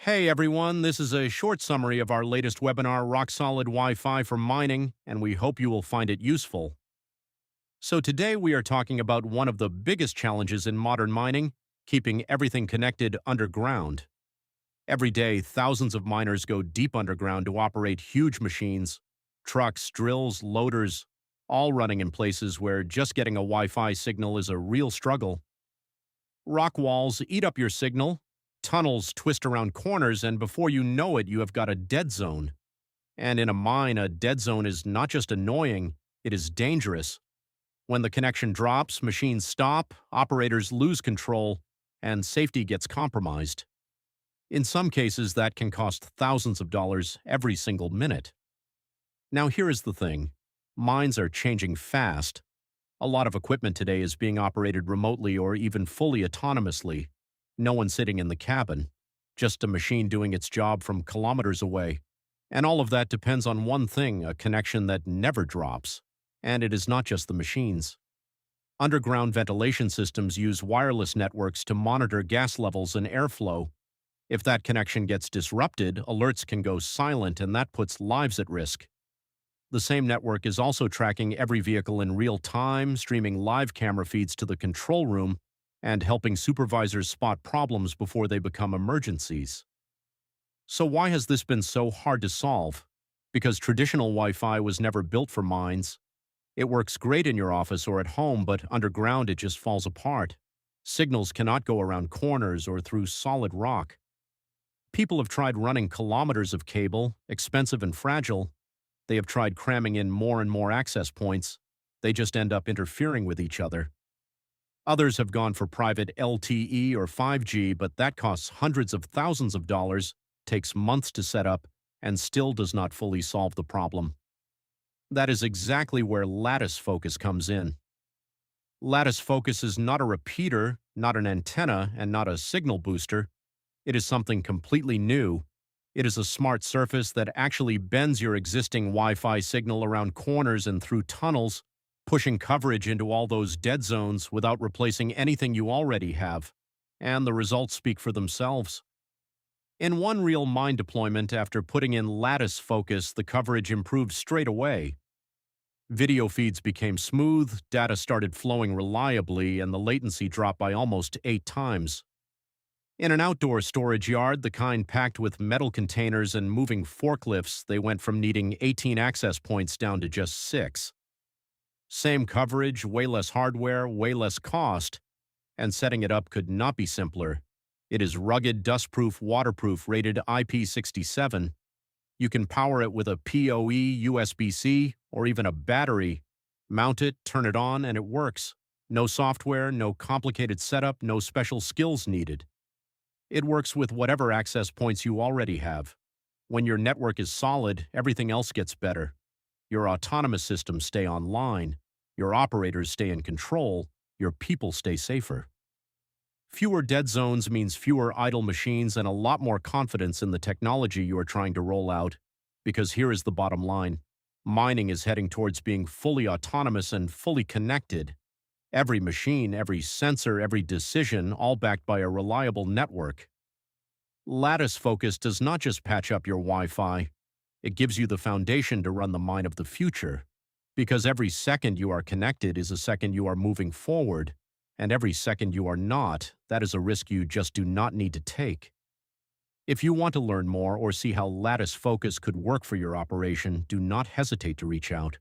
Hey everyone, this is a short summary of our latest webinar, Rock Solid Wi-Fi for Mining, and we hope you will find it useful. So today we are talking about one of the biggest challenges in modern mining, keeping everything connected underground. Every day, thousands of miners go deep underground to operate huge machines, trucks, drills, loaders, all running in places where just getting a Wi-Fi signal is a real struggle. Rock walls eat up your signal, tunnels twist around corners, and before you know it, you have got a dead zone. And in a mine, a dead zone is not just annoying, it is dangerous. When the connection drops, machines stop, operators lose control, and safety gets compromised. In some cases, that can cost thousands of dollars every single minute. Now, here is the thing. Mines are changing fast. A lot of equipment today is being operated remotely or even fully autonomously. No one sitting in the cabin, just a machine doing its job from kilometers away. And all of that depends on one thing, a connection that never drops. And it is not just the machines. Underground ventilation systems use wireless networks to monitor gas levels and airflow. If that connection gets disrupted, alerts can go silent, and that puts lives at risk. The same network is also tracking every vehicle in real time, streaming live camera feeds to the control room, and helping supervisors spot problems before they become emergencies. So why has this been so hard to solve? Because traditional Wi-Fi was never built for mines. It works great in your office or at home, but underground it just falls apart. Signals cannot go around corners or through solid rock. People have tried running kilometers of cable, expensive and fragile. They have tried cramming in more and more access points. They just end up interfering with each other. Others have gone for private LTE or 5G, but that costs hundreds of thousands of dollars, takes months to set up, and still does not fully solve the problem. That is exactly where LATYS Focus comes in. LATYS Focus is not a repeater, not an antenna, and not a signal booster. It is something completely new. It is a smart surface that actually bends your existing Wi-Fi signal around corners and through tunnels, pushing coverage into all those dead zones without replacing anything you already have. And the results speak for themselves. In one real mine deployment, after putting in LATYS Focus, the coverage improved straight away. Video feeds became smooth, data started flowing reliably, and the latency dropped by almost 8 times. In an outdoor storage yard, the kind packed with metal containers and moving forklifts, they went from needing 18 access points down to just 6. Same coverage, way less hardware, way less cost, and setting it up could not be simpler. It is rugged, dustproof, waterproof, rated IP67. You can power it with a PoE, USB-C, or even a battery. Mount it, turn it on, and it works. No software, no complicated setup, no special skills needed. It works with whatever access points you already have. When your network is solid, everything else gets better. Your autonomous systems stay online. Your operators stay in control. Your people stay safer. Fewer dead zones means fewer idle machines and a lot more confidence in the technology you are trying to roll out. Because here is the bottom line. Mining is heading towards being fully autonomous and fully connected. Every machine, every sensor, every decision, all backed by a reliable network. LATYS Focus does not just patch up your Wi-Fi. It gives you the foundation to run the mine of the future. Because every second you are connected is a second you are moving forward, and every second you are not, that is a risk you just do not need to take. If you want to learn more or see how LATYS Focus could work for your operation, do not hesitate to reach out.